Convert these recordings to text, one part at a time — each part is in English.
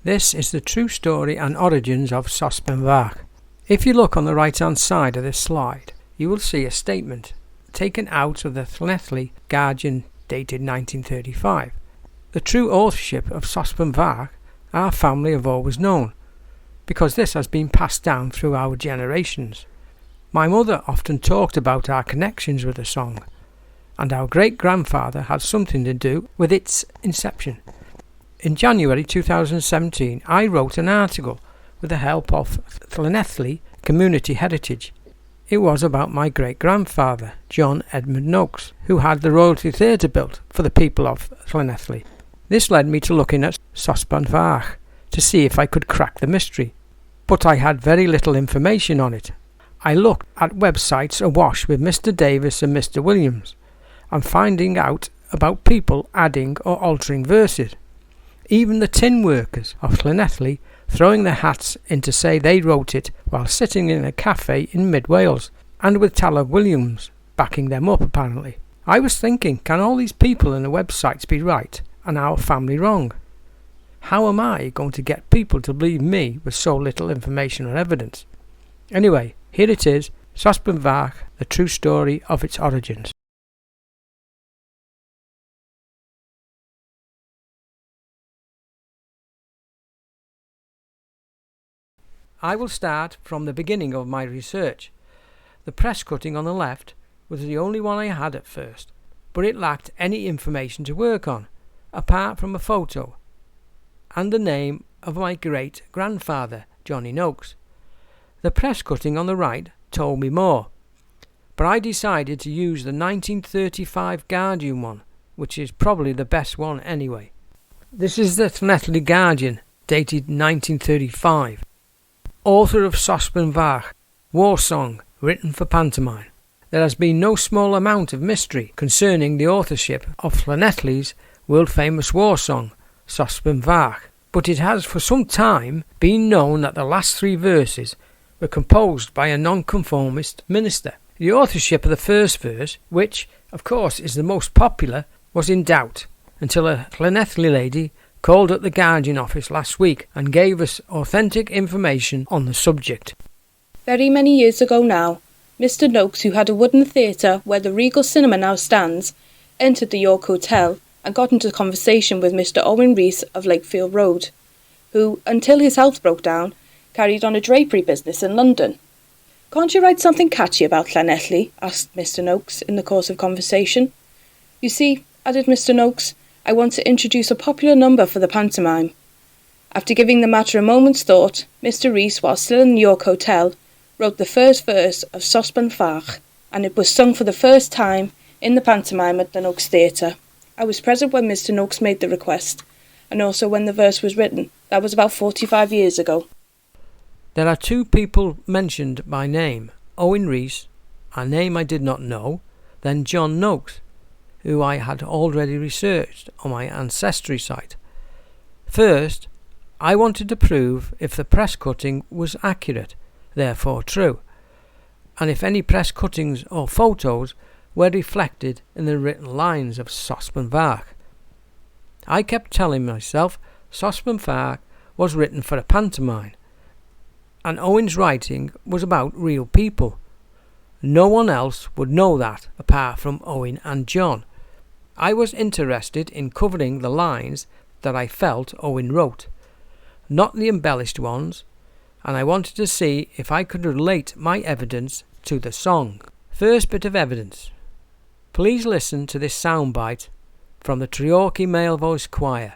This is the true story and origins of Sosban Fach. If you look on the right hand side of this slide, you will see a statement taken out of the Llanelli Guardian dated 1935. The true authorship of Sosban Fach our family have always known, because this has been passed down through our generations. My mother often talked about our connections with the song, and our great-grandfather had something to do with its inception. In January 2017, I wrote an article with the help of Llanelli Community Heritage. It was about my great-grandfather, John Edmund Noakes, who had the Royalty Theatre built for the people of Llanelli. This led me to looking at Sosban Fach to see if I could crack the mystery, but I had very little information on it. I looked at websites awash with Mr. Davis and Mr. Williams, and finding out about people adding or altering verses. Even the tin workers of Llanelli throwing their hats in to say they wrote it while sitting in a cafe in mid-Wales, and with Tala Williams backing them up apparently. I was thinking, can all these people in the websites be right and our family wrong? How am I going to get people to believe me with so little information or evidence? Anyway, here it is, Sosban Fach, the true story of its origins. I will start from the beginning of my research. The press cutting on the left was the only one I had at first, but it lacked any information to work on, apart from a photo and the name of my great-grandfather, Johnny Noakes. The press cutting on the right told me more, but I decided to use the 1935 Guardian one, which is probably the best one anyway. This is the Llanelli Guardian, dated 1935. Author of Sosban Fach, war song written for pantomime. There has been no small amount of mystery concerning the authorship of Llanelli's world-famous war song, Sosban Fach, but it has for some time been known that the last three verses were composed by a nonconformist minister. The authorship of the first verse, which, of course, is the most popular, was in doubt until a Llanelli lady called at the Guardian office last week and gave us authentic information on the subject. Very many years ago now, Mr. Noakes, who had a wooden theatre where the Regal Cinema now stands, entered the York Hotel and got into conversation with Mr. Owen Rees of Lakefield Road, who, until his health broke down, carried on a drapery business in London. "Can't you write something catchy about Llanelli?" asked Mr. Noakes in the course of conversation. "You see," added Mr. Noakes, "I want to introduce a popular number for the pantomime." After giving the matter a moment's thought, Mr. Rees, while still in the York Hotel, wrote the first verse of Sosban Fach, and it was sung for the first time in the pantomime at the Noakes Theatre. I was present when Mr. Noakes made the request, and also when the verse was written. That was about 45 years ago. There are two people mentioned by name, Owen Rees, a name I did not know, then John Noakes, who I had already researched on my ancestry site. First, I wanted to prove if the press cutting was accurate, therefore true, and if any press cuttings or photos were reflected in the written lines of Sosban Fach. I kept telling myself Sosban Fach was written for a pantomime, and Owen's writing was about real people. No one else would know that apart from Owen and John. I was interested in covering the lines that I felt Owen wrote, not the embellished ones, and I wanted to see if I could relate my evidence to the song. First bit of evidence. Please listen to this soundbite from the Treorchy Male Voice Choir.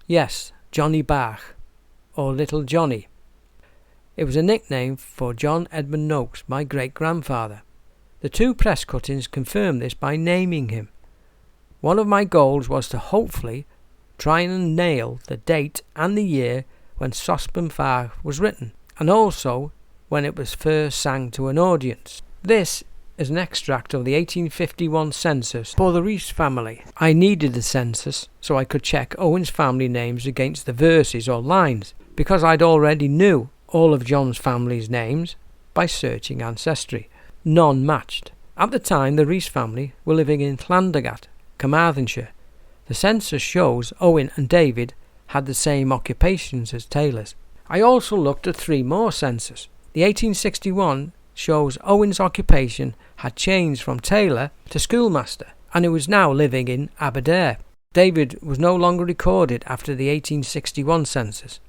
Yes, Johnny Bach, or Little Johnny. It was a nickname for John Edmund Noakes, my great-grandfather. The two press cuttings confirm this by naming him. One of my goals was to hopefully try and nail the date and the year when Sosban Fach was written, and also when it was first sang to an audience. This is an extract of the 1851 census for the Rees family. I needed the census so I could check Owen's family names against the verses or lines, because I'd already knew all of John's family's names by searching Ancestry. None matched. At the time, the Rees family were living in Llanelli, Carmarthenshire. The census shows Owen and David had the same occupations as tailors. I also looked at 3 more censuses. The 1861 shows Owen's occupation had changed from tailor to schoolmaster, and he was now living in Aberdare. David was no longer recorded after the 1861 census.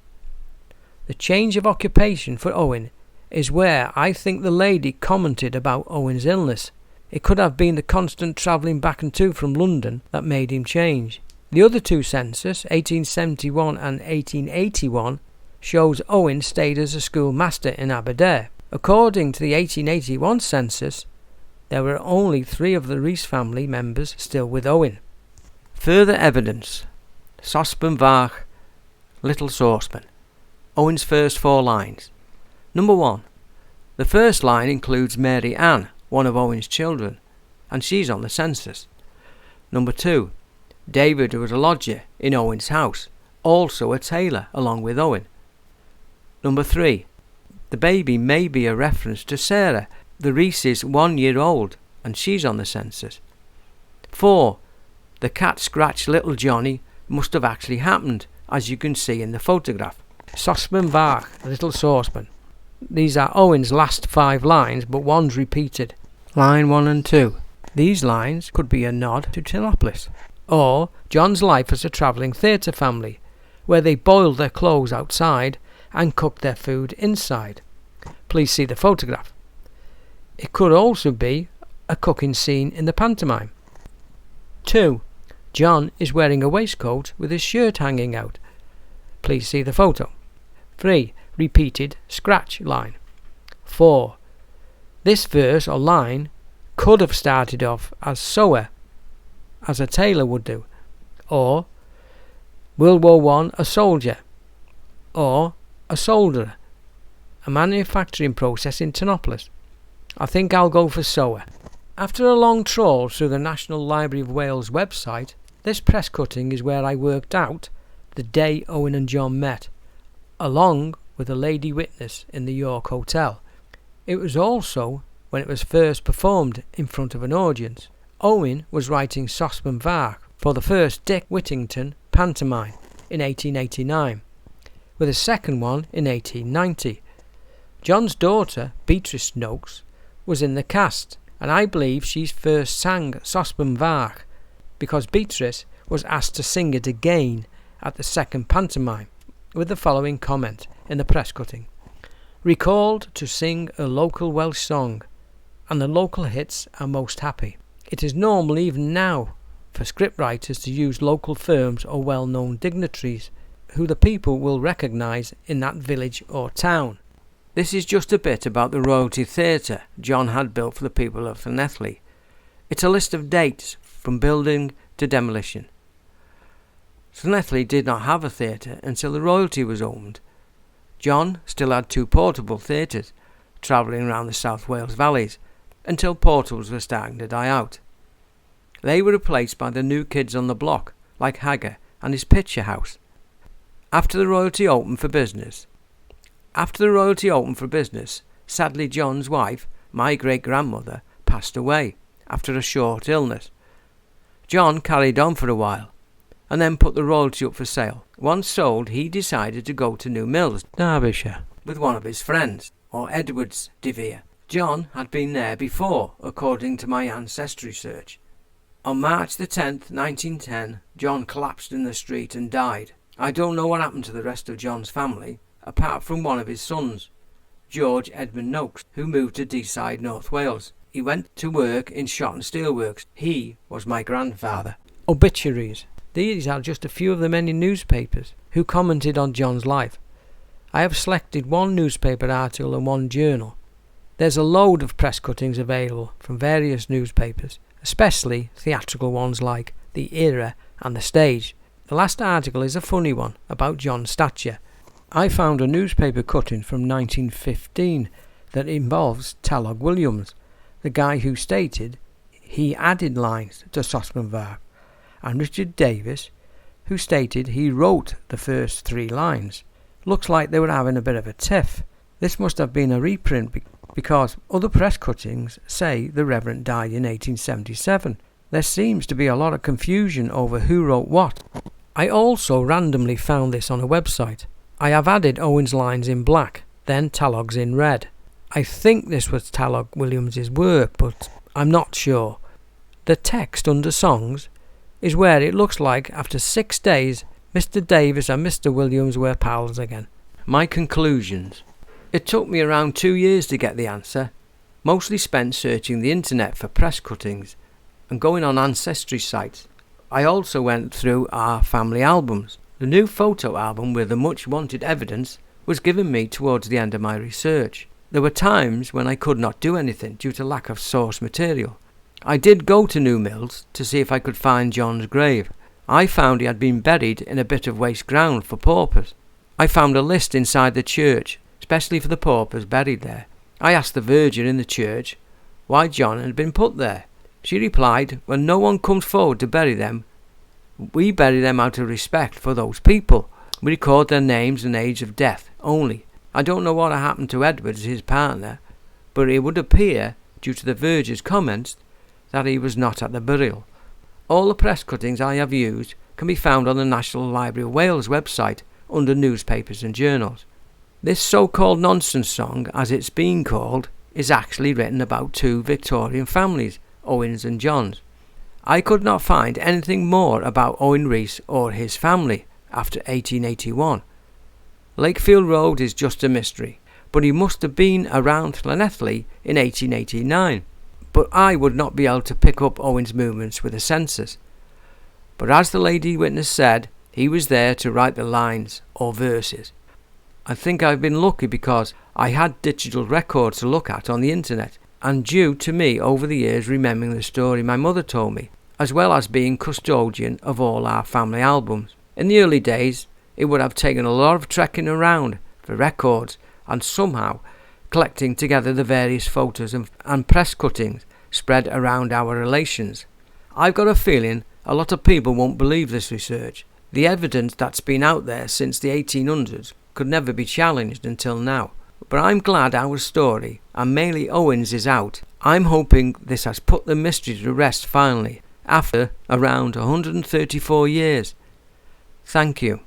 The change of occupation for Owen is where I think the lady commented about Owen's illness. It could have been the constant travelling back and to from London that made him change. The other 2 censuses, 1871 and 1881, shows Owen stayed as a schoolmaster in Aberdare. According to the 1881 census, there were only 3 of the Rees family members still with Owen. Further evidence. Sosban Fach, Little Saucepan. Owen's first 4 lines. Number 1. The first line includes Mary Ann, one of Owen's children, and she's on the census. Number 2. David was a lodger in Owen's house, also a tailor along with Owen. Number 3. The baby may be a reference to Sarah, the Reese's 1 year old, and she's on the census. 4. The cat scratched little Johnny must have actually happened, as you can see in the photograph. Sosban Fach, Little Saucepan. These are Owen's last 5 lines, but one's repeated. Line 1 and 2. These lines could be a nod to Tinopolis, or John's life as a travelling theatre family, where they boiled their clothes outside and cooked their food inside. Please see the photograph. It could also be a cooking scene in the pantomime. 2. John is wearing a waistcoat with his shirt hanging out. Please see the photo. 3. Repeated scratch line. 4. This verse or line could have started off as sewer, as a tailor would do, or World War I, a soldier, or a solderer, a manufacturing process in Tinopolis. I think I'll go for sewer. After a long trawl through the National Library of Wales website, this press cutting is where I worked out the day Owen and John met, along with a lady witness in the York Hotel. It was also when it was first performed in front of an audience. Owen was writing Sosban Fach for the first Dick Whittington pantomime in 1889, with a second one in 1890. John's daughter, Beatrice Noakes, was in the cast, and I believe she first sang Sosban Fach because Beatrice was asked to sing it again at the second pantomime, with the following comment in the press cutting. Recalled to sing a local Welsh song, and the local hits are most happy. It is normal even now for scriptwriters to use local firms or well-known dignitaries who the people will recognise in that village or town. This is just a bit about the Royalty Theatre John had built for the people of Llanelli. It's a list of dates from building to demolition. Llanelli did not have a theatre until the Royalty was owned. John still had 2 portable theatres travelling around the South Wales valleys until portables were starting to die out. They were replaced by the new kids on the block, like Hager and his picture house. After the Royalty opened for business, sadly John's wife, my great-grandmother, passed away after a short illness. John carried on for a while, and then put the Royalty up for sale. Once sold, he decided to go to New Mills, Derbyshire, with one of his friends, or Edwards de Vere. John had been there before, according to my ancestry search. On March the 10th, 1910, John collapsed in the street and died. I don't know what happened to the rest of John's family, apart from one of his sons, George Edmund Noakes, who moved to Deeside, North Wales. He went to work in Shot and Steelworks. He was my grandfather. Obituaries. These are just a few of the many newspapers who commented on John's life. I have selected 1 newspaper article and 1 journal. There's a load of press cuttings available from various newspapers, especially theatrical ones like The Era and The Stage. The last article is a funny one about John's stature. I found a newspaper cutting from 1915 that involves Talog Williams, the guy who stated he added lines to Sosban Fach, and Richard Davis, who stated he wrote the first 3 lines. Looks like they were having a bit of a tiff. This must have been a reprint because other press cuttings say the Reverend died in 1877. There seems to be a lot of confusion over who wrote what. I also randomly found this on a website. I have added Owen's lines in black, then Talog's in red. I think this was Talog Williams' work, but I'm not sure. The text under songs is where it looks like after 6 days Mr. Davis and Mr. Williams were pals again. My conclusions. It took me around 2 years to get the answer, mostly spent searching the internet for press cuttings and going on ancestry sites. I also went through our family albums. The new photo album with the much wanted evidence was given me towards the end of my research. There were times when I could not do anything due to lack of source material. I did go to New Mills to see if I could find John's grave. I found he had been buried in a bit of waste ground for paupers. I found a list inside the church, especially for the paupers buried there. I asked the Virgin in the church why John had been put there. She replied, when no one comes forward to bury them, we bury them out of respect for those people. We record their names and age of death only. I don't know what happened to Edwards, his partner, but it would appear, due to the Virgin's comments, that he was not at the burial. All the press cuttings I have used can be found on the National Library of Wales website under newspapers and journals. This so-called nonsense song, as it's been called, is actually written about 2 Victorian families, Owens and Johns. I could not find anything more about Owen Rees or his family after 1881. Lakefield Road is just a mystery, but he must have been around Llanelli in 1889. But I would not be able to pick up Owen's movements with a census. But as the lady witness said, he was there to write the lines or verses. I think I've been lucky because I had digital records to look at on the internet, and due to me over the years remembering the story my mother told me, as well as being custodian of all our family albums. In the early days, it would have taken a lot of trekking around for records and somehow collecting together the various photos and press cuttings spread around our relations. I've got a feeling a lot of people won't believe this research. The evidence that's been out there since the 1800s could never be challenged until now. But I'm glad our story, and mainly Owen's, is out. I'm hoping this has put the mystery to rest finally, after around 134 years. Thank you.